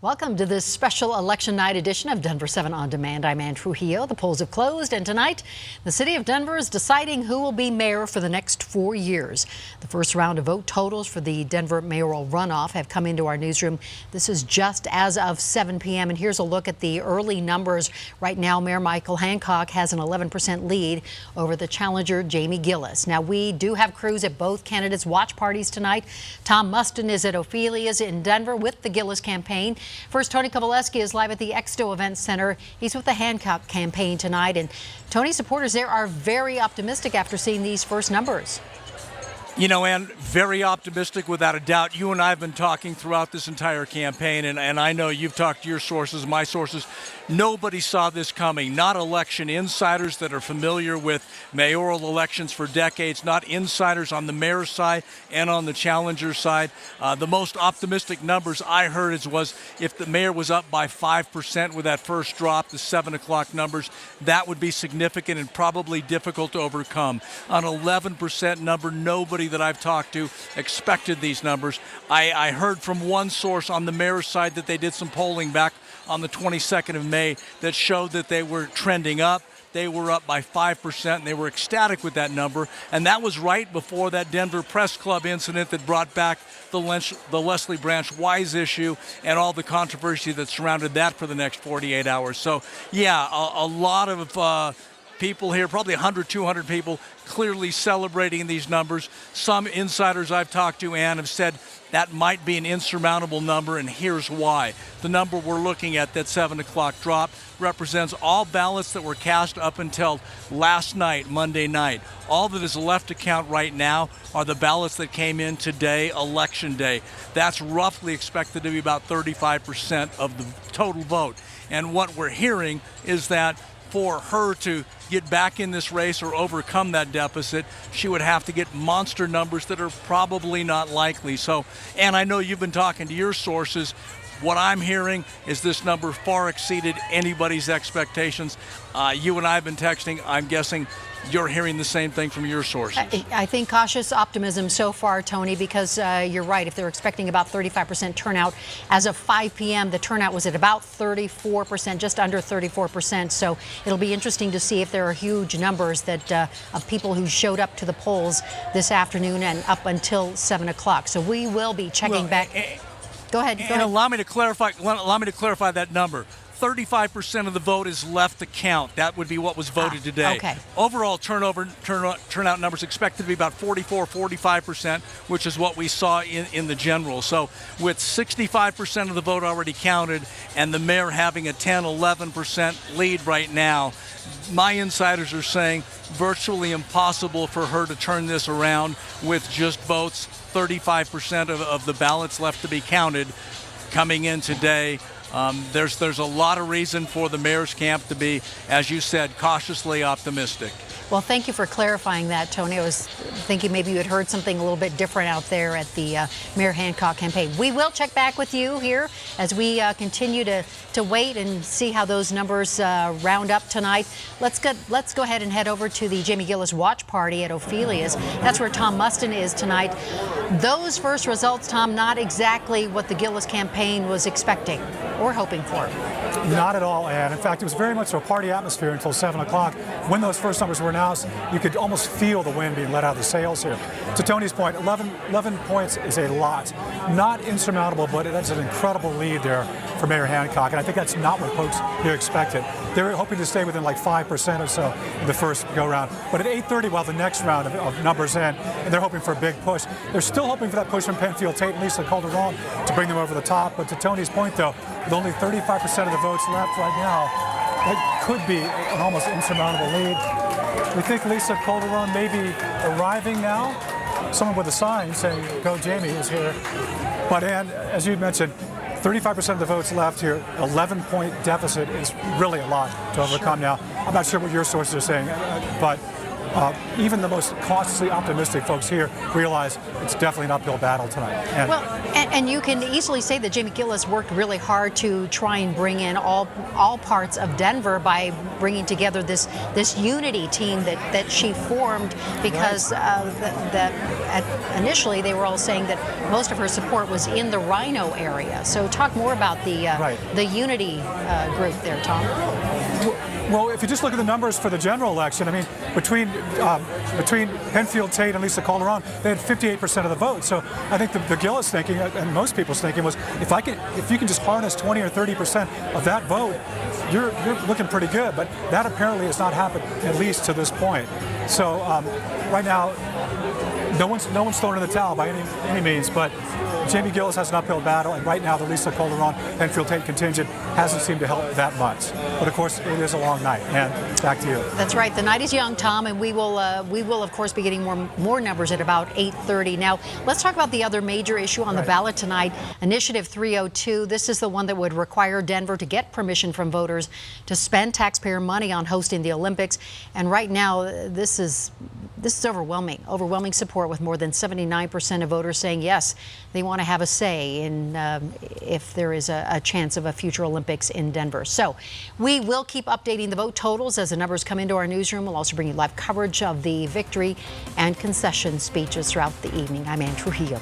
Welcome to this special election night edition of Denver 7 On Demand. I'm Ann Trujillo. The polls have closed, and tonight the city of Denver is deciding who will be mayor for the next 4 years. The first round of vote totals for the Denver mayoral runoff have come into our newsroom. This is just as of 7 p.m. and here's a look at the early numbers. Right now, Mayor Michael Hancock has an 11% lead over the challenger Jamie Gillis. Now, we do have crews at both candidates' watch parties tonight. Tom Mustin is at Ophelia's in Denver with the Gillis campaign. First, Tony Kovaleski is live at the Exto Event Center. He's with the Hancock campaign tonight. And Tony, supporters there are very optimistic after seeing these first numbers. You know, Ann, very optimistic without a doubt. You and I have been talking throughout this entire campaign, and I know you've talked to your sources, my sources. Nobody saw this coming. Not election insiders that are familiar with mayoral elections for decades, not insiders on the mayor's side and on the challenger side. The most optimistic numbers I heard was if the mayor was up by 5% with that first drop, the 7 o'clock numbers, that would be significant and probably difficult to overcome. An 11% number, nobody that I've talked to expected these numbers. I heard from one source on the mayor's side that they did some polling back on the 22nd of May that showed that they were trending up. They were up by 5%, and they were ecstatic with that number. And that was right before that Denver Press Club incident that brought back the Leslie Branch Wise issue and all the controversy that surrounded that for the next 48 hours. So, yeah, a lot of people here, probably 100, 200 people, clearly celebrating these numbers. Some insiders I've talked to, Ann, have said that might be an insurmountable number, and here's why. The number we're looking at, that 7 o'clock drop, represents all ballots that were cast up until last night, Monday night. All that is left to count right now are the ballots that came in today, Election Day. That's roughly expected to be about 35% of the total vote. And what we're hearing is that for her to get back in this race or overcome that deficit, she would have to get monster numbers that are probably not likely. So, and I know you've been talking to your sources. What I'm hearing is this number far exceeded anybody's expectations. You and I have been texting. I'm guessing you're hearing the same thing from your sources. I think cautious optimism so far, Tony, because you're right. If they're expecting about 35% turnout, as of 5 p.m., the turnout was at about 34%, just under 34%. So it'll be interesting to see if there are huge numbers that of people who showed up to the polls this afternoon and up until 7 o'clock. So we will be checking back. Go ahead. And allow me to clarify that number. 35% of the vote is left to count. That would be what was voted today. Okay. Overall turnout numbers expected to be about 45%, which is what we saw in the general. So with 65% of the vote already counted and the mayor having a 10-11% lead right now, my insiders are saying virtually impossible for her to turn this around with just votes. 35% of the ballots left to be counted coming in today. There's a lot of reason for the mayor's camp to be, as you said, cautiously optimistic. Well, thank you for clarifying that, Tony. I was thinking maybe you had heard something a little bit different out there at the Mayor Hancock campaign. We will check back with you here as we continue to wait and see how those numbers round up tonight. Let's go ahead and head over to the Jamie Gillis watch party at Ophelia's. That's where Tom Mustin is tonight. Those first results, Tom, not exactly what the Gillis campaign was expecting or hoping for. Not at all, Ann. In fact, it was very much a party atmosphere until 7 o'clock. When those first numbers were announced, you could almost feel the wind being let out of the sails here. To Tony's point, 11 points is a lot. Not insurmountable, but that's an incredible lead there for Mayor Hancock, and I think that's not what folks here expected. They were hoping to stay within like 5% or so in the first go-round. But at 8:30, while the next round of numbers in, and they're hoping for a big push. They're still hoping for that push from Penfield Tate and Lisa Calderon to bring them over the top. But to Tony's point, though, with only 35% of the votes left right now, that could be an almost insurmountable lead. We think Lisa Calderon may be arriving now. Someone with a sign saying, "Go Jamie" is here. But Ann, as you mentioned, 35% of the votes left here. 11-point deficit is really a lot to overcome now. I'm not sure what your sources are saying, but even the most cautiously optimistic folks here realize it's definitely an uphill battle tonight. Well, and you can easily say that Jamie Gillis worked really hard to try and bring in all parts of Denver by bringing together this unity team that she formed, because initially they were all saying that most of her support was in the Rhino area. So talk more about the unity group there, Tom. Well, if you just look at the numbers for the general election, I mean, between Penfield Tate and Lisa Calderon, they had 58% of the vote. So I think the Gillis thinking, and most people's thinking, was if you can just harness 20 or 30% of that vote, you're looking pretty good. But that apparently has not happened, at least to this point. So right now, no one's thrown in the towel by any means, but Jamie Gillis has an uphill battle, and right now the Lisa Calderon Penfield Tate contingent hasn't seemed to help that much. But of course, it is a long night. And back to you. That's right. The night is young, Tom, and we will of course be getting more numbers at about 8:30. Now, let's talk about the other major issue on the ballot tonight, Initiative 302. This is the one that would require Denver to get permission from voters to spend taxpayer money on hosting the Olympics. And right now, this is overwhelming support, with more than 79% of voters saying yes, they want to have a say in if there is a chance of a future Olympics in Denver. So we will keep updating the vote totals as the numbers come into our newsroom. We'll also bring you live coverage of the victory and concession speeches throughout the evening. I'm Ann Trujillo.